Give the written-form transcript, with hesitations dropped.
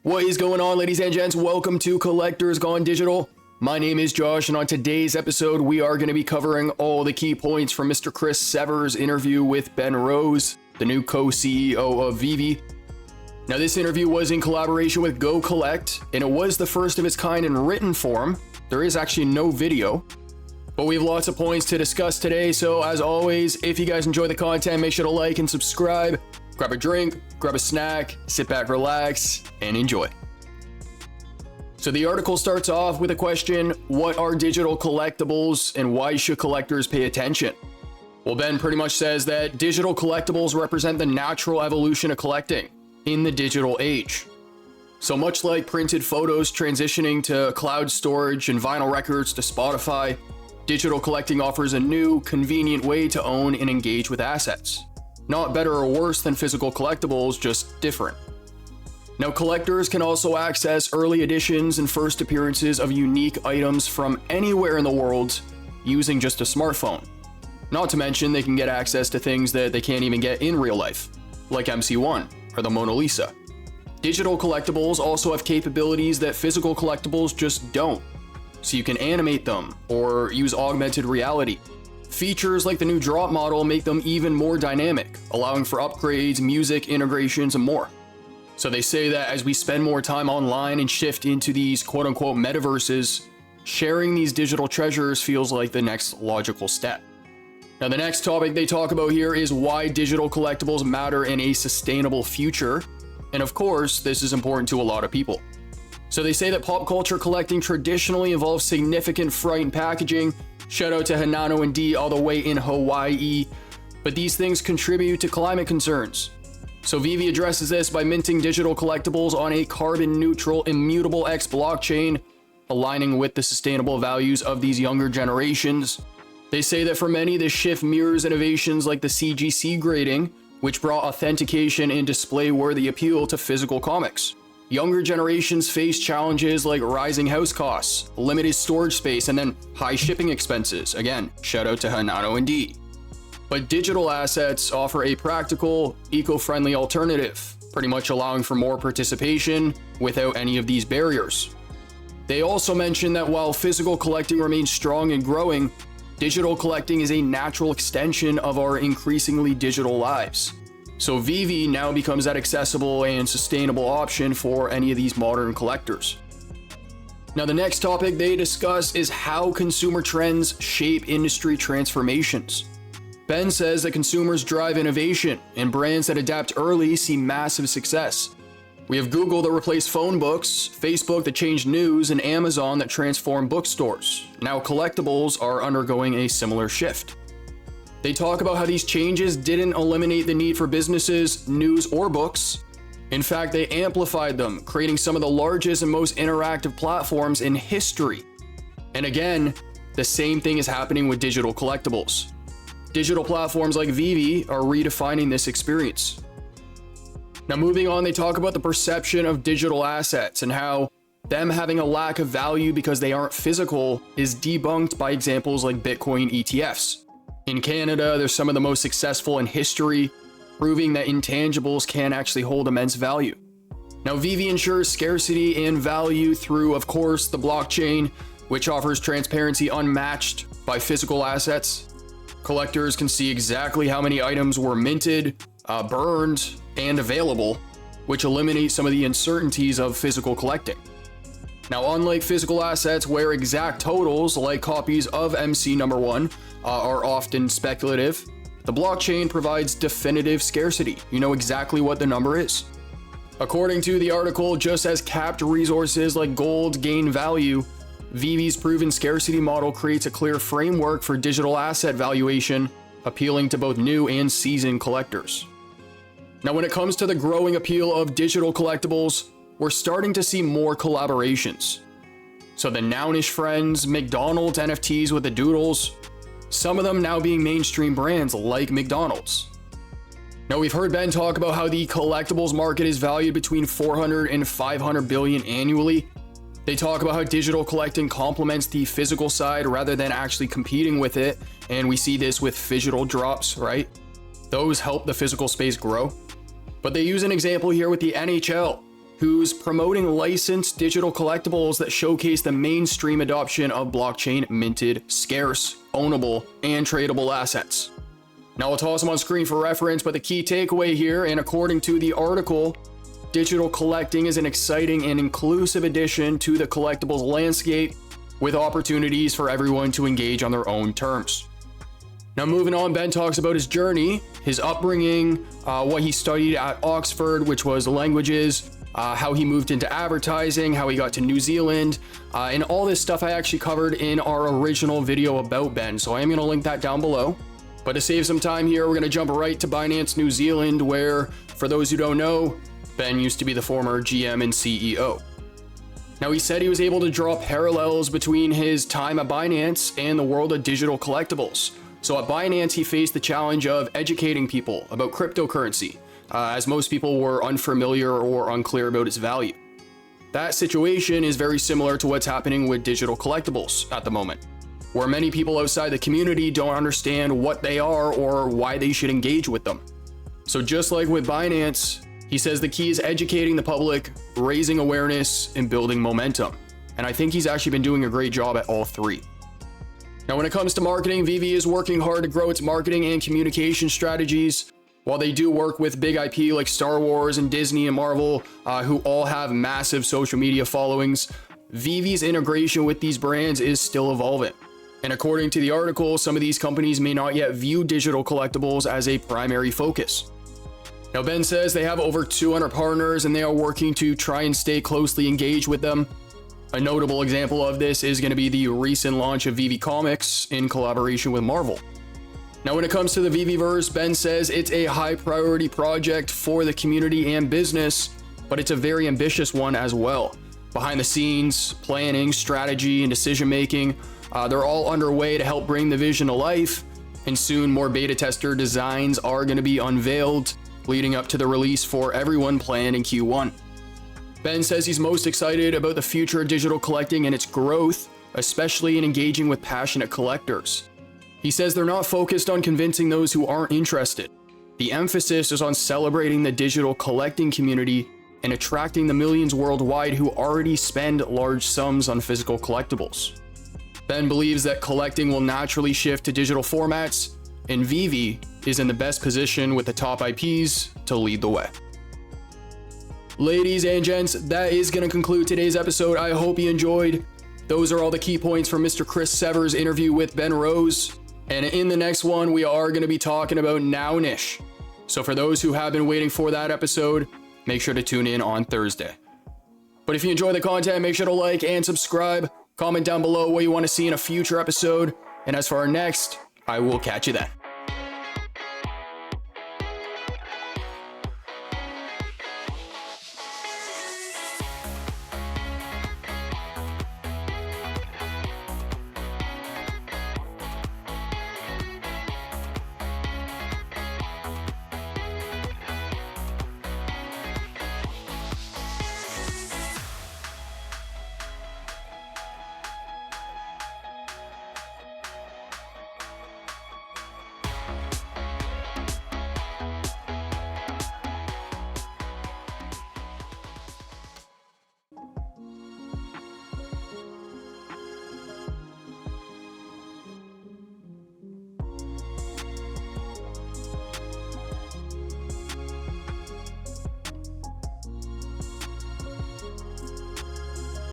What is going on, ladies and gents? Welcome to Collectors Gone Digital. My name is Josh, and on today's episode, we are going to be covering all the key points from Mr. Chris Severs' interview with Ben Rose, the new co-CEO of VeVe. Now, this interview was in collaboration with GoCollect, and it was the first of its kind in written form. There is actually no video, but we have lots of points to discuss today. So as always, if you guys enjoy the content, make sure to like and subscribe. Grab a drink, grab a snack, sit back, relax, and enjoy. So the article starts off with a question: what are digital collectibles and why should collectors pay attention? Well, Ben pretty much says that digital collectibles represent the natural evolution of collecting in the digital age. So much like printed photos transitioning to cloud storage and vinyl records to Spotify, digital collecting offers a new, convenient way to own and engage with assets. Not better or worse than physical collectibles, just different. Now, collectors can also access early editions and first appearances of unique items from anywhere in the world using just a smartphone. Not to mention, they can get access to things that they can't even get in real life, like MC1 or the Mona Lisa. Digital collectibles also have capabilities that physical collectibles just don't. So you can animate them or use augmented reality. Features like the new drop model make them even more dynamic, allowing for upgrades, music integrations, and more. So they say that as we spend more time online and shift into these quote-unquote metaverses, sharing these digital treasures feels like the next logical step. Now, the next topic they talk about here is why digital collectibles matter in a sustainable future. And of course, this is important to a lot of people. So they say that pop culture collecting traditionally involves significant freight and packaging. Shout out to Hanano and D all the way in Hawaii. But these things contribute to climate concerns. So VeVe addresses this by minting digital collectibles on a carbon-neutral, immutable X blockchain, aligning with the sustainable values of these younger generations. They say that for many, this shift mirrors innovations like the CGC grading, which brought authentication and display-worthy appeal to physical comics. Younger generations face challenges like rising house costs, limited storage space, and then high shipping expenses. Again, shout out to Hanano and D. But digital assets offer a practical, eco-friendly alternative, pretty much allowing for more participation without any of these barriers. They also mention that while physical collecting remains strong and growing, digital collecting is a natural extension of our increasingly digital lives. So VeVe now becomes that accessible and sustainable option for any of these modern collectors. Now, the next topic they discuss is how consumer trends shape industry transformations. Ben says that consumers drive innovation, and brands that adapt early see massive success. We have Google that replaced phone books, Facebook that changed news, and Amazon that transformed bookstores. Now collectibles are undergoing a similar shift. They talk about how these changes didn't eliminate the need for businesses, news, or books. In fact, they amplified them, creating some of the largest and most interactive platforms in history. And again, the same thing is happening with digital collectibles. Digital platforms like VeVe are redefining this experience. Now, moving on, they talk about the perception of digital assets and how them having a lack of value because they aren't physical is debunked by examples like Bitcoin ETFs. In Canada, they're some of the most successful in history, proving that intangibles can actually hold immense value. Now, VeVe ensures scarcity and value through, of course, the blockchain, which offers transparency unmatched by physical assets. Collectors can see exactly how many items were minted, burned, and available, which eliminates some of the uncertainties of physical collecting. Now, unlike physical assets where exact totals, like copies of MC1, are often speculative, the blockchain provides definitive scarcity. You know exactly what the number is. According to the article, just as capped resources like gold gain value, VeVe's proven scarcity model creates a clear framework for digital asset valuation, appealing to both new and seasoned collectors. Now, when it comes to the growing appeal of digital collectibles, we're starting to see more collaborations. So the Nowish friends, McDonald's NFTs with the doodles, some of them now being mainstream brands like McDonald's. Now, we've heard Ben talk about how the collectibles market is valued between 400 and 500 billion annually. They talk about how digital collecting complements the physical side rather than actually competing with it. And we see this with phygital drops, right? Those help the physical space grow. But they use an example here with the NHL, who's promoting licensed digital collectibles that showcase the mainstream adoption of blockchain minted, scarce, ownable, and tradable assets. Now, I'll toss them on screen for reference, but the key takeaway here, and according to the article, digital collecting is an exciting and inclusive addition to the collectibles landscape with opportunities for everyone to engage on their own terms. Now, moving on, Ben talks about his journey, his upbringing, what he studied at Oxford, which was languages, how he moved into advertising, how he got to New Zealand, and all this stuff I actually covered in our original video about Ben. So I am going to link that down below. But to save some time here, we're going to jump right to Binance New Zealand, where, for those who don't know, Ben used to be the former GM and CEO. Now, he said he was able to draw parallels between his time at Binance and the world of digital collectibles. So at Binance, he faced the challenge of educating people about cryptocurrency, as most people were unfamiliar or unclear about its value. That situation is very similar to what's happening with digital collectibles at the moment, where many people outside the community don't understand what they are or why they should engage with them. So just like with Binance, he says the key is educating the public, raising awareness, and building momentum. And I think he's actually been doing a great job at all three. Now, when it comes to marketing, VeVe is working hard to grow its marketing and communication strategies. While they do work with big IP like Star Wars and Disney and Marvel, who all have massive social media followings, VeVe's integration with these brands is still evolving. And according to the article, some of these companies may not yet view digital collectibles as a primary focus. Now, Ben says they have over 200 partners and they are working to try and stay closely engaged with them. A notable example of this is going to be the recent launch of VeVe Comics in collaboration with Marvel. Now, when it comes to the VeVeverse, Ben says it's a high priority project for the community and business, but it's a very ambitious one as well. Behind the scenes, planning, strategy, and decision making, they're all underway to help bring the vision to life, and soon more beta tester designs are going to be unveiled, leading up to the release for everyone planned in Q1. Ben says he's most excited about the future of digital collecting and its growth, especially in engaging with passionate collectors. He says they're not focused on convincing those who aren't interested. The emphasis is on celebrating the digital collecting community and attracting the millions worldwide who already spend large sums on physical collectibles. Ben believes that collecting will naturally shift to digital formats, and VeVe is in the best position with the top IPs to lead the way. Ladies and gents, that is going to conclude today's episode. I hope you enjoyed. Those are all the key points from Mr. Chris Severs' interview with Ben Rose. And in the next one, we are going to be talking about 𝗕𝗵𝗵. So for those who have been waiting for that episode, make sure to tune in on Thursday. But if you enjoy the content, make sure to like and subscribe. Comment down below what you want to see in a future episode. And as for our next, I will catch you then.